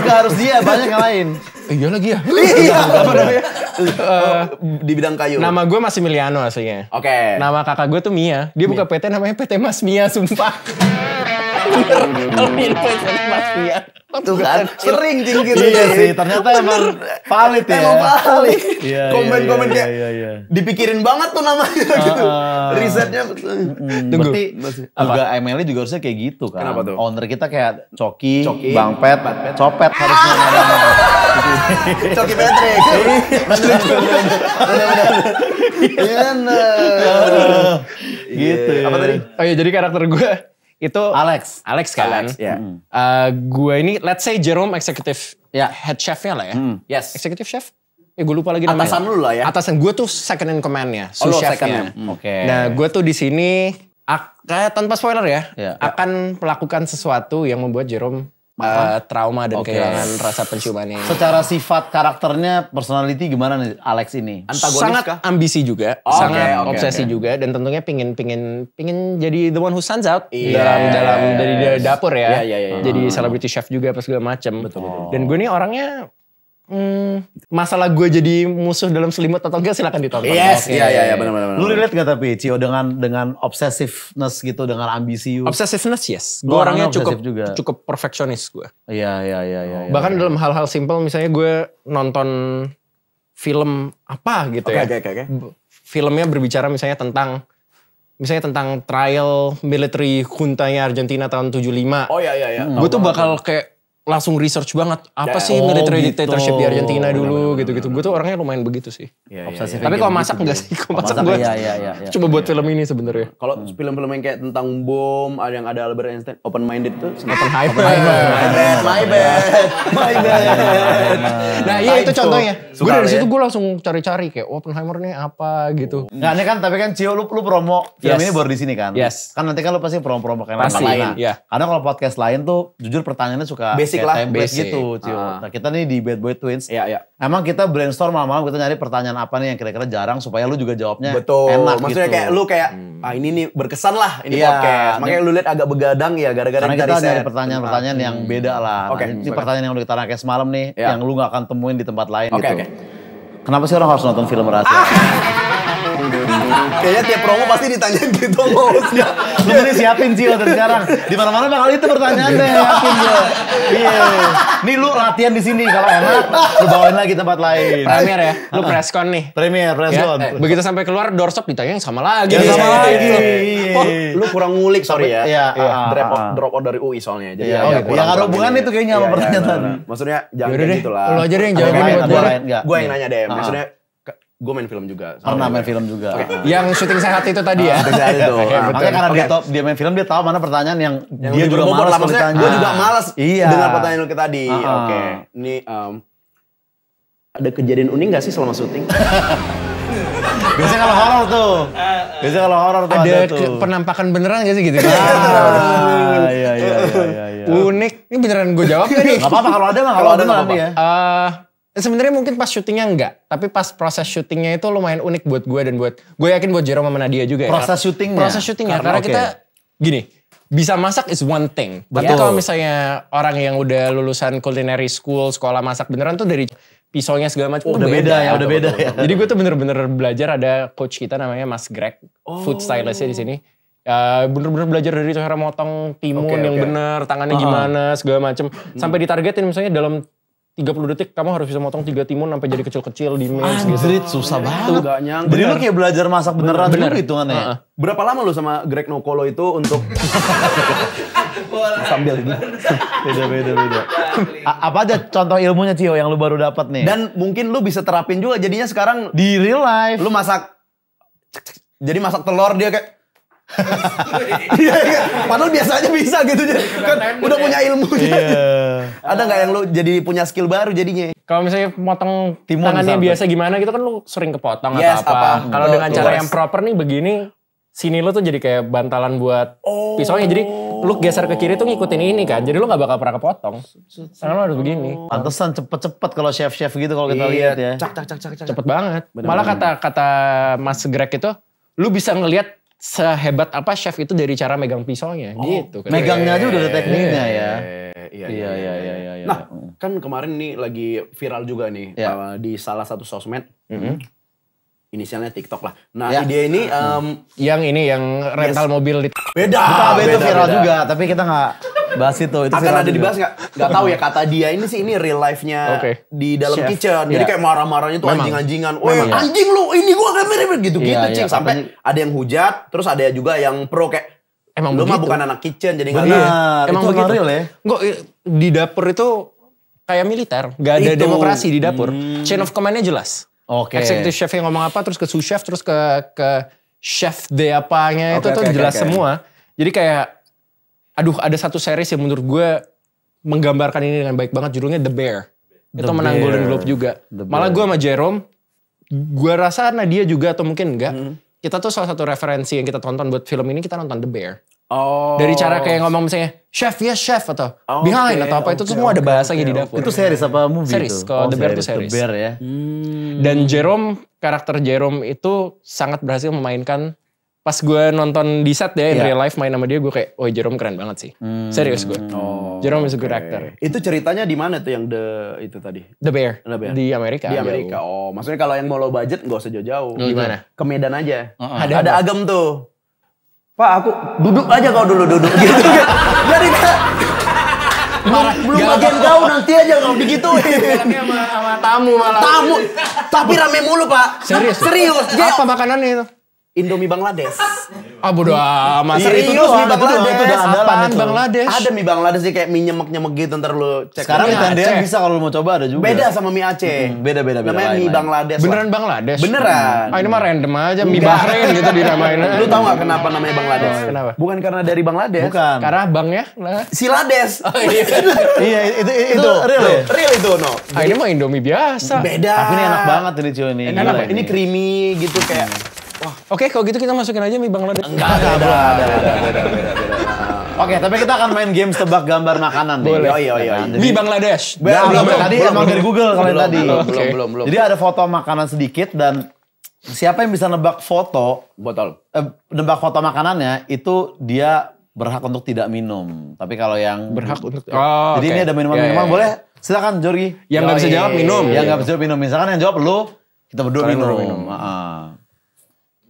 harus dia, banyak yang lain. Iya lagi ya. Iya. Apa namanya? Di bidang kayu. Nama gue Massimiliano aslinya. Oke. Nama kakak gue tuh Mia. Dia buka PT namanya PT Mas Mia, sumpah. Bener. Kalau ini PT Mas Mia. Tuh kan, sering cing gitu. Iya sih, ternyata emang valid ya. Emang valid. Iya, Komen-komen kayak iya. dipikirin banget tuh namanya gitu. Risetnya betul. Berarti juga ML juga harusnya kayak gitu kan. Kenapa tuh? Owner kita kayak Coki, Coki, Bang Pet, Copet harusnya namanya. Coki Patrick. Bener. Gitu. Apa tadi? Oh iya, jadi karakter gue itu Alex. kan. Alex, ya. Gue ini, let's say Jerome executive Ya. head chefnya lah ya. Yes. Executive chef? Gue lupa lagi namanya. Atasan lu lah ya. Atasan gue tuh second in command-nya, Oh, lu sous second chefnya. ya? Oke. Nah, gue tuh di sini kayak tanpa spoiler ya, Ya. akan melakukan sesuatu yang membuat Jerome trauma dan kehilangan rasa penciumannya. Secara sifat karakternya, personality gimana nih Alex ini? Antagonis Sangat kah? ambisi juga, Oke, sangat oke, obsesi oke. juga, dan tentunya pingin jadi the one who stands out Iya. dalam dari dapur ya. Iya. Jadi celebrity chef juga apa segala macam. Dan gue nih orangnya masalah gue jadi musuh dalam selimut atau enggak silakan ditonton. Yes, Oke. iya benar. Lu relate gak tapi Cio dengan obsessiveness gitu, dengan ambisi you? Obsessiveness yes. Lu Gue orangnya orangnya obsesif juga. cukup perfeksionis gue. Iya. Bahkan dalam hal-hal simpel misalnya gue nonton film apa gitu ya. Oke. Filmnya berbicara misalnya tentang trial military juntanya Argentina tahun 75. Oh iya. Gue tuh bakal kayak langsung research banget apa sih Oh, military gitu. dictatorship di Argentina dulu gitu-gitu. Gue tuh orangnya lumayan begitu sih. Obsesif. Tapi kalau masak enggak sih? Kalau masak gue Iya. coba buat film ini sebenarnya. Kalau film-film yang kayak tentang bom, ada yang ada Albert Einstein, open minded tuh. Oppenheimer. My bad. Nah iya itu contohnya. Gue Suka dari lu situ ya? gue langsung cari-cari kayak Oppenheimer nih apa gitu. Nggak, ini kan tapi kan Cio lu promo film Yes. ini baru di sini kan? Yes. Kan nanti kan lu pasti promo kayak Pasti, lain. iya. Karena kalau podcast lain tuh jujur pertanyaannya suka Basic kayak lah, template basic. gitu Cio. Nah kita nih di Bad Boy Twins. Iya. Emang kita brainstorm malam-malam kita nyari pertanyaan apa nih yang kira-kira jarang supaya lu juga jawabnya Betul. enak Maksudnya gitu. kayak lu kayak ini nih berkesan lah ini Iya. podcast. Makanya lu lihat agak begadang ya gara-gara Karena kita kita nyari riset. pertanyaan-pertanyaan yang beda lah. Oke, Nah, ini silakan. pertanyaan yang udah kita rangkai semalam nih, Iya. yang lu gak akan temuin di tempat lain Oke. gitu. Kenapa sih orang harus nonton film rahasia? Kayaknya tiap promo pasti ditanyain gitu hostnya. Lu ini siapin Cio dari sekarang. Di mana-mana bakal itu pertanyaannya, yakin gue. Iya. Nih lu latihan di sini, kalau enak lu bawain lagi tempat lain. Premier ya, lu press con nih. Premier, press Ya, con. begitu sampai keluar doorstop ditanya yang sama lagi. Ya, sama Iya. lagi. Oh, lu kurang ngulik sorry ya. Iya, Drop out dari UI soalnya. Jadi Iya, agak iya. kurang- Yang ada hubungan ini. itu kayaknya sama Iya, pertanyaan iya, tadi. Maksudnya jangan Yaudah kayak deh, gitu lah. lu aja deh yang Ada jawabin lain, buat ada gue. lain enggak? Gue yang nanya deh. Maksudnya gue main film juga. Pernah main film juga. Yang syuting sehat itu tadi ya. Dari itu. Makanya karena dia main film, dia tahu mana pertanyaan yang dia juga berbobot malas lah. Maksudnya ditanya. gue juga malas Iya. dengan pertanyaan lu ke tadi. Ah. Oke. Ini ada kejadian unik gak sih selama syuting? Biasanya kalau horor tuh. Biasanya kalau horor tuh ada Ada tuh. penampakan beneran gak sih gitu? Iya. Unik. Ini beneran gue jawab gak nih? Gak apa-apa kalau ada mah, kalau ada nggak nanti ya. Sebenarnya mungkin pas syutingnya enggak, tapi pas proses syutingnya itu lumayan unik buat gue dan buat gue yakin buat Jerome sama Nadia juga ya. Proses syutingnya? Proses syutingnya karena Oke. kita gini, bisa masak is one thing. Tapi Betul. kalau misalnya orang yang udah lulusan culinary school, sekolah masak beneran tuh dari pisaunya segala macam Udah beda ya, udah beda ya. Jadi gue tuh bener-bener belajar, ada coach kita namanya Mas Greg, food stylistnya di sini. Bener-bener belajar dari cara motong timun yang bener, tangannya gimana, segala macem. Sampai ditargetin misalnya dalam 30 detik kamu harus bisa motong 3 timun sampai jadi kecil-kecil di mix gitu. Anjrit, susah banget. Gak nyangka. Jadi lu kayak belajar masak beneran Bener. juga hitungannya ya? Berapa lama lu sama Greg Nokolo itu untuk sambil ini? Beda. Apa aja contoh ilmunya Cio yang lu baru dapat nih? Dan mungkin lu bisa terapin juga jadinya sekarang di real life. lu masak jadi masak telur dia kayak Iya. Padahal biasanya bisa gitu kan udah punya ilmu. Ada nggak yang lu jadi punya skill baru jadinya? Kalau misalnya potong Timun tangannya misalnya. biasa gimana gitu kan lu sering kepotong Yes, atau apa. apa. Kalau dengan cara Yes. yang proper nih begini, sini lu tuh jadi kayak bantalan buat pisaunya. Jadi lu geser ke kiri tuh ngikutin ini kan. Jadi lu gak bakal pernah kepotong. Tangan lu harus begini. Pantesan cepet-cepet kalau chef-chef gitu kalau kita lihat ya. Cak. Cepet banget. Malah kata Mas Greg itu, lu bisa ngelihat sehebat apa chef itu dari cara megang pisaunya gitu kan. Megangnya aja udah ada tekniknya ya. Iya. Iya. Nah, kan kemarin nih lagi viral juga nih Iya. di salah satu sosmed. Inisialnya TikTok lah. Nah, Ya. dia ini Yang ini yang rental mobil di beda. itu viral beda. juga, tapi kita nggak bahas itu. Itu Akan viral ada juga. dibahas nggak? Nggak tahu ya, kata dia ini sih ini real life-nya Oke. di dalam Chef. kitchen. Jadi Iya. kayak marah-marahnya tuh Memang. anjing-anjing. Weh anjing lu, ini gua gak mirip gitu-gitu Iya, cing. iya, Sampai katanya- ada yang hujat, terus ada juga yang pro kayak Emang lu mah begitu. bukan anak kitchen jadi nggak Benar, Emang itu begitu. real ya. Enggak, di dapur itu kayak militer. Gak ada Itu. demokrasi di dapur. Chain of command-nya jelas. Oke. Executive chef yang ngomong apa, terus ke sous chef, terus ke chef de apanya, itu Oke, tuh oke, jelas oke. semua. Jadi kayak, aduh ada satu series yang menurut gue menggambarkan ini dengan baik banget, judulnya The Bear. Itu menang Bear. Golden Globe juga. The Malah Bear. gue sama Jerome, gue rasa Nadia juga atau mungkin enggak, kita tuh salah satu referensi yang kita tonton buat film ini, kita nonton The Bear. Oh. Dari cara kayak ngomong misalnya, chef, yes chef, atau Oh, behind, oke, atau apa, itu oke, semua ada oke, bahasanya oke, di dapur. Itu series apa movie Series, itu? kalau The Bear itu series. The Bear ya. Dan Jerome, karakter Jerome itu sangat berhasil memainkan. Pas gue nonton di set ya, in Iya. real life main sama dia, gue kayak, oh Jerome keren banget sih. Serius gue. Jerome is a good actor. Itu ceritanya di mana tuh yang itu tadi? The Bear. The Bear. Di Amerika. Di jauh. Amerika. Oh, maksudnya kalau yang mau low budget nggak usah jauh-jauh. Gimana? Ke Medan aja. Ada Ada apa? Agam tuh. Pak, aku duduk aja kau dulu duduk gitu. Jadi belum bagian kau nanti aja kau digituin. sama tamu malah. Tamu, tapi rame mulu Pak. Serius? Serius. Dia Apa makanannya itu? Indomie Bangladesh. Ah bodo amat. Serius, itu doang, mie itu doang, itu udah andalan Apaan itu. Bangladesh? Ada mie Bangladesh sih kayak mie nyemek-nyemek gitu, ntar lu cek. Sekarang Mie di tendean Aceh. bisa kalau lu mau coba ada juga. beda sama mie Aceh. Beda. Namanya mie lain. Bangladesh. Beneran lah. Bangladesh? Beneran. Ah ini mah random aja. Mie Enggak. Bahrain gitu dinamain. Lu tahu nggak kenapa namanya Bangladesh? Kenapa? Bukan karena dari Bangladesh. Bukan. Karena bangnya. Nah. Silades. Iya, itu real ya? Real itu, no. Ah ini mah Indomie biasa. Beda. Tapi ini enak banget ini cuy ini. Enak Gila apa? Ini creamy gitu kayak. Oke kalau gitu kita masukin aja mie Bangladesh. Beda. Oke, tapi kita akan main games tebak gambar makanan nih. Boleh. Oh, iya. Jadi- Mie Bangladesh. Belum, tadi emang dari Google kalau yang tadi. Belum. Jadi ada foto makanan sedikit dan siapa yang bisa nebak foto, Botol. nebak foto makanannya itu dia berhak untuk tidak minum. Tapi kalau yang Berhak untuk. Oh, jadi oke. ini ada minuman-minuman Ya, ya, ya. boleh? Silakan Jorgi. Yang nggak bisa jawab minum. Yang nggak bisa jawab minum. Misalkan yang jawab lu, kita berdua Kalian minum. berdua minum.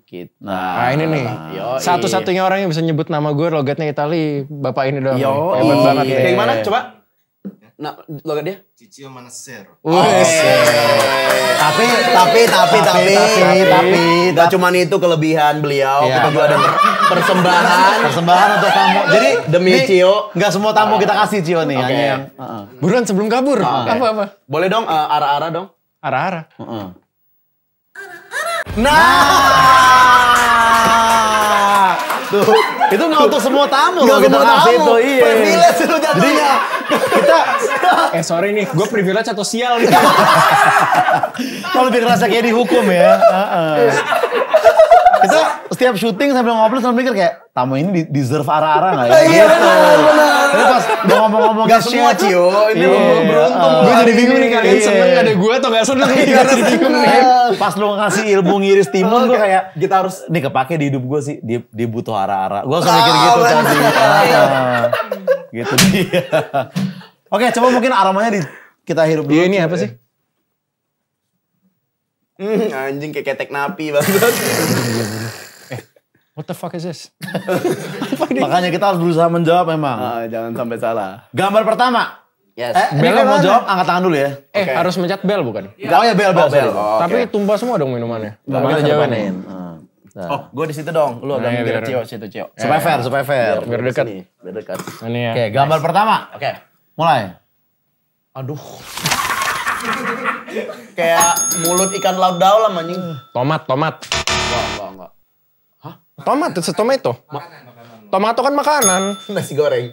Gitu. Nah ini nih. Yoi. Satu-satunya orang yang bisa nyebut nama gue logatnya Itali. Bapak ini doang. Yo, Hebat banget nih. Kayak gimana? Coba. Nah, logat dia. Ciccio Manassero. Wes. Tapi gak cuman itu kelebihan beliau, Iya. kita juga ada persembahan Persembahan untuk tamu. Jadi demi ini Cio. nggak semua tamu kita kasih Cio nih, hanya yang. Buruan sebelum kabur. Apa-apa? Boleh dong ara-ara dong. Arah-arah. Nah, tuh itu nggak untuk semua tamu loh kita kasih itu, iya. Privilege lu jatuhnya. Kita Sorry nih, gue privilege atau sial nih. kalau lebih kerasa kayak dihukum ya. Kita setiap syuting sambil ngobrol sambil mikir kayak tamu ini deserve ara-ara nggak ya? Iya, Gitu. benar. Tapi pas udah ngomong-ngomong Gak semua Cio, ini Iya. beruntung. Gue jadi bingung nih kalian Iya. seneng ada gue atau gak seneng nih. Gue jadi bingung nih. Pas lu ngasih ilmu ngiris timun gue kayak Kita harus ini kepake di hidup gue sih, dia butuh ara-ara. Gue suka mikir gitu tadi. Gitu dia. Oke, coba mungkin aromanya kita hirup dulu. Iya ini apa sih? anjing kayak ketek napi banget. What the fuck is this? Makanya kita harus berusaha menjawab memang. Jangan sampai salah. Gambar pertama. Yes. Ini Bel kan mau mana? jawab, angkat tangan dulu ya. Harus mencet bel bukan? Oh ya bel. sorry. Oh, Tapi oke. tumpah semua dong minumannya. Nggak, Kita kita jawabin. depanin. Oh, gue di situ dong. Lu agak Nah, biar biar- Cio situ Cio. Supaya fair. Biar dekat. Sini, biar dekat. Ini ya. Oke, gambar pertama. Oke. Mulai. Aduh. Kayak mulut ikan laut dalam anjing. Tomat. Enggak. Tomat, itu tomato. Tomato kan makanan. Nasi goreng.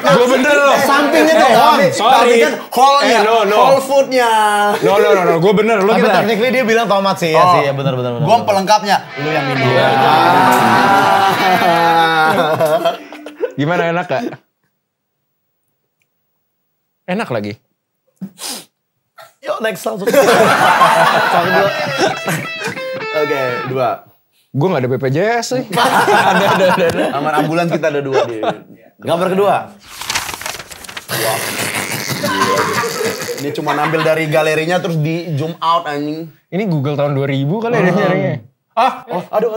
Gue bener loh. Sampingnya tuh. sorry. Tapi kan whole-nya. No. Whole food-nya. No. Gue bener. Lu Tapi kita. technically dia bilang tomat sih, ya sih, ya benar. Gue pelengkapnya. Lu yang minum. Gimana enak gak? Enak lagi. Yuk next langsung. Oke, 2. Gue gak ada BPJS sih. Ada. Aman ambulans kita ada 2 di. Gambar kedua. Ini cuma ambil dari galerinya terus di zoom out anjing. Ini Google tahun 2000 kali ya nyarinya. Oh, aduh.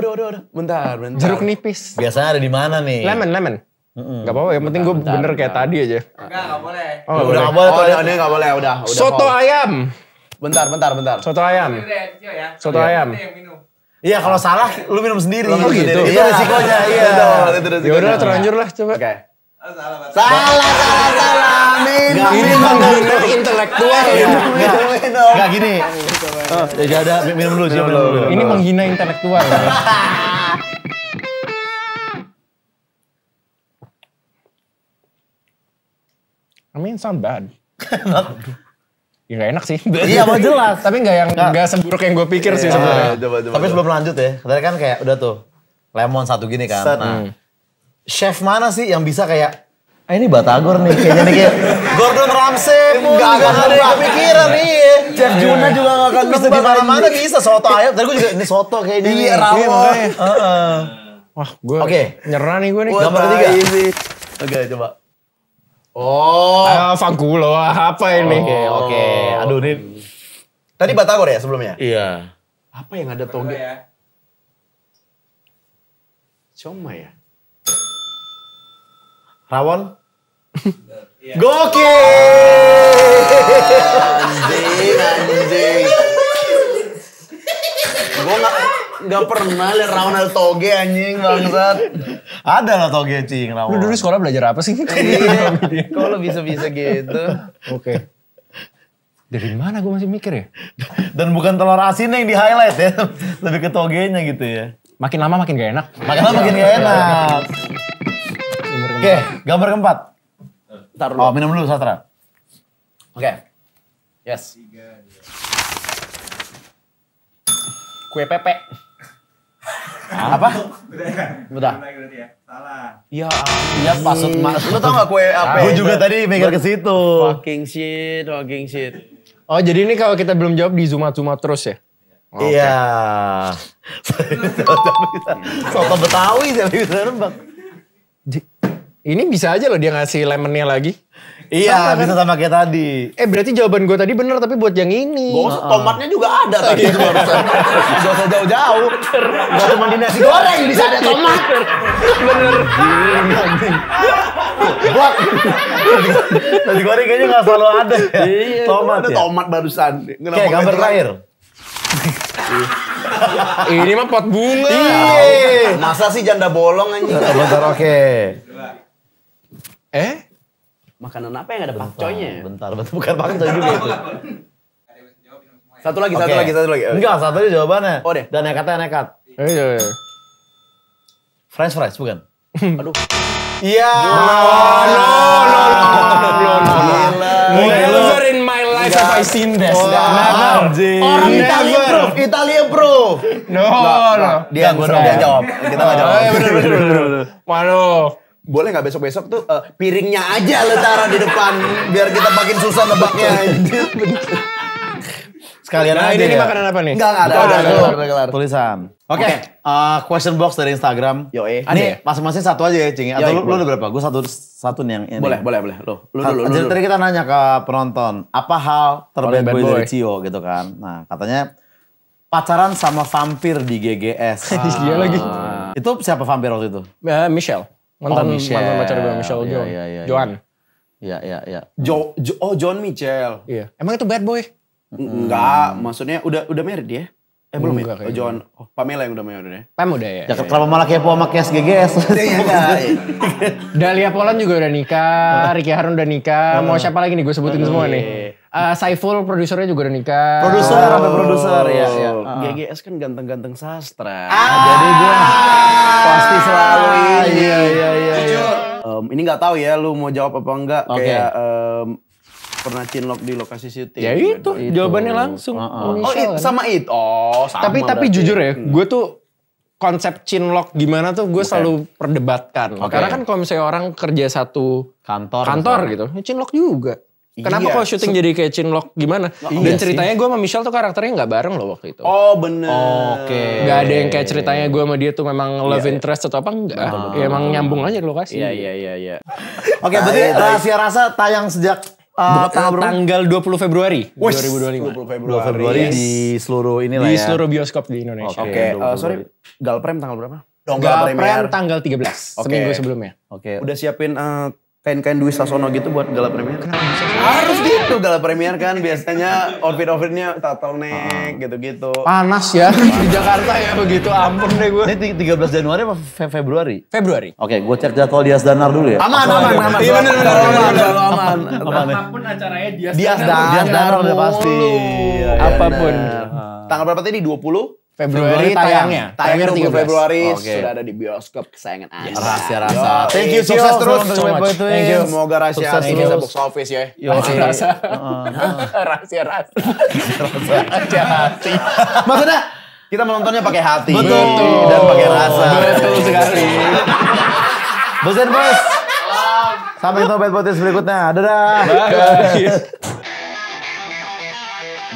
Bentar. Jeruk nipis. Biasanya ada di mana nih? Lemon. Gak apa-apa, yang penting gue bener kayak tadi aja. Enggak boleh. Oh, Udah nggak boleh Oh, tuh. ini enggak boleh, udah. Soto ayam. Bentar. Soto ayam. Cio ya. Soto ayam. Yang minum. Iya kalau salah lu minum sendiri. Oh, gitu. Itu resikonya, iya. Itu resikonya. Ya udah terlanjur lah coba. Oke. Oh, salah. Salah. Minum. Ini menghina intelektual. Enggak gini. Ya ada minum dulu sih, minum dulu. Ini menghina intelektual. I mean, it's not bad. Ya gak enak sih. Iya, mau jelas. Tapi gak seburuk yang gue pikir sih sebenarnya. Tapi sebelum lanjut ya, tadi kan kayak udah tuh lemon satu gini kan. Nah, chef mana sih yang bisa kayak, ini Batagor nih, kayaknya nih kayak Gordon Ramsay pun Nggak akan ada yang kepikiran nih. Chef Juna juga gak akan bisa di mana-mana bisa soto ayam. Tadi gue juga ini soto kayaknya nih. Iya, rawon. Wah, gue Oke. nyerah nih gue nih. Gambar ketiga. Oke, coba. Fangkulo, apa ini? Oke. Aduh ini. Tadi Batagor ya sebelumnya? Iya. Apa yang ada toge? Ya. Siomay ya? Rawon. Gokil! Anjing. Gue nggak pernah liat rawon ada toge anjing bangsat. Ada lah toge cing rawon. Lu dulu sekolah belajar apa sih? Kok lo bisa-bisa gitu? Oke. Dari mana gue masih mikir ya? Dan bukan telur asin yang di highlight ya. Lebih ke togenya gitu ya. Makin lama makin gak enak. Makanya makin gak enak. Oke, gambar keempat. Taruh Oh, minum dulu Sastra. Oke. Yes. Kue pepe. Apa? Udah. Berarti ya. Salah. Ya, Iya, pasut mas. lu tau gak kue apa? Gue juga tadi mikir ke situ. Fucking shit. Oh jadi ini kalau kita belum jawab di zoom out terus ya? Iya. Soto Betawi siapa yang bisa nebak? Ini bisa aja loh dia ngasih lemonnya lagi. Iya, bisa sama kayak tadi. Berarti jawaban gue tadi bener tapi buat yang ini. Tomatnya juga ada tadi barusan. Gak usah jauh-jauh. Gak cuma di nasi goreng bisa ada tomat. Bener. Buat. Nasi goreng kayaknya gak selalu ada ya. Tomat Ada ya. tomat barusan. Oke, gambar terakhir. Ini mah pot bunga. Iya. Masa sih janda bolong anjing? Bentar, oke. Makanan apa yang ada pakcoynya? Bentar, bukan pakcoy juga itu. Satu lagi. Oke. Enggak, satu aja jawabannya. Oh, deh. Dan nekatnya nekat. Iya. French fries, bukan? Aduh. Iya. Never in my life have I seen this. Anjing. Orang Italia bro. No. Dia jawab. Kita nggak jawab. Bener. Waduh. Boleh nggak besok-besok tuh piringnya aja lu taruh di depan biar kita makin susah nebaknya. Sekalian Nah aja ini ya. makanan apa nih? Enggak ada. Tuh, Kelar. tulisan. Oke. Question box dari Instagram. Yoi. Ada ya? Ini masing-masing satu aja ya, Cing. Atau Yoi, lu ada berapa? Gue satu nih yang ini. Boleh. Lu Jadi dulu. tadi kita nanya ke penonton, apa hal terbad Bad boy boy. dari Cio gitu kan. Nah, katanya pacaran sama vampir di GGS. Iya lagi. Itu siapa vampir waktu itu? Michelle. Mantan pacar gue Michelle Iya. Joan. Iya. John Mitchell. Iya. Emang itu bad boy? Enggak, maksudnya udah married dia? Belum Enggak ya? kayaknya. John, Pamela yang udah married ya? Pam udah ya. Ya kenapa malah kepo sama case GGS? Dahlia Poland juga udah nikah, Ricky Harun udah nikah, mau siapa lagi nih gue sebutin semua nih. Saiful produsernya juga udah nikah. Produser, ya. GGS kan ganteng-ganteng sastra. Jadi gue Pasti selalu ini. Iya. Ini nggak tahu ya, lu mau jawab apa enggak? Oke. Kayak pernah cinlok di lokasi syuting. Ya itu, jawabannya langsung. Oh, Michelle, kan. sama itu. Oh, sama. Tapi berarti. jujur ya, gue tuh konsep chinlock gimana tuh gue selalu perdebatkan. Oke. Karena kan kalau misalnya orang kerja satu kantor gitu, ya chinlock juga. Kenapa Iya. kalau syuting jadi kayak chinlock gimana? Dan ceritanya gue sama Michelle tuh karakternya nggak bareng loh waktu itu. Oh, bener. Oke. Gak ada yang kayak ceritanya gue sama dia tuh memang love interest atau apa enggak. Ya emang nyambung aja di lokasi. Iya. Oke, berarti Rahasia Rasa tayang sejak Tanggal 20 Februari 2025. 20 Februari di seluruh inilah Di ya. seluruh bioskop di Indonesia. Oke, 20 sorry. Galprem tanggal berapa? Galprem tanggal 13, Oke. seminggu sebelumnya. Oke. Udah siapin kain-kain Dwi Sasono gitu buat gala premier? Harus gitu gala premier kan biasanya outfit-outfitnya turtleneck gitu-gitu. Panas ya di Jakarta ya begitu, ampun deh gue. Ini 13 Januari apa Februari? Februari. Oke, gue cek jadwal Dias Danar dulu ya. Aman. Iya, bener. Aman. Apa nih? Apapun acaranya dia Dias Dias Danar udah mulu. pasti. Iya, Apapun. Tanggal berapa tadi? 20? Februari tayangnya. Tayangnya 13. 20 Februari Oke. sudah ada di bioskop kesayangan Anda. Rahasia rasa. Yo, Thank you, sukses Cio. terus. Selamat so Bad much. Boy Twins. Thank you. Semoga rahasia Sukses ini terus. bisa box office ya. Yo, Rahasia. Rahasia hati. Maksudnya kita menontonnya pakai hati. Betul. Dan pakai rasa. Betul sekali. Bos dan bos. Sampai ketemu Bad Boy Twins berikutnya. Dadah. Bye.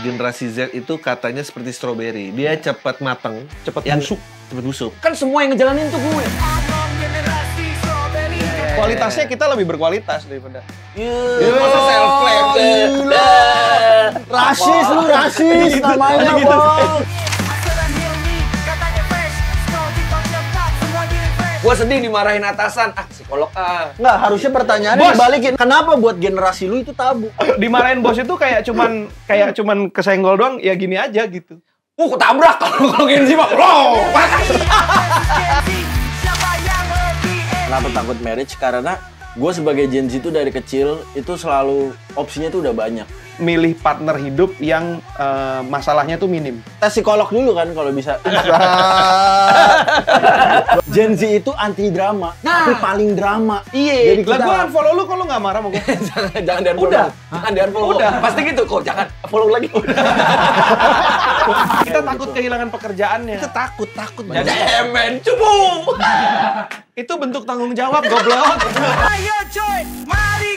Generasi Z itu katanya seperti strawberry. Dia cepat matang, cepat busuk. Cepat busuk. Kan semua yang ngejalanin tuh gue. Kualitasnya kita lebih berkualitas daripada. Masa self-claim. Rasis lu, rasis. Namanya gitu. Gue sedih dimarahin atasan. Psikolog Nggak, harusnya pertanyaannya dibalikin. Kenapa buat generasi lu itu tabu? Dimarahin bos itu kayak cuman kesenggol doang, ya gini aja gitu. Aku tabrak kalau gini sih, Bang. Loh, Kenapa takut marriage? Karena gue sebagai Gen Z itu dari kecil itu selalu opsinya itu udah banyak. Milih partner hidup yang masalahnya tuh minim. Tes psikolog dulu kan kalau bisa. Gen Z itu anti drama, tapi paling drama. Iya. Jadi Lah kita gue unfollow lu kalau nggak marah sama gue. jangan di-unfollow. Udah. Jangan di-unfollow. Udah. Pasti gitu kok, jangan follow lagi. Kita takut kehilangan pekerjaannya. Kita takut. Cemen, cupu. Itu bentuk tanggung jawab, goblok. Ayo coy, mari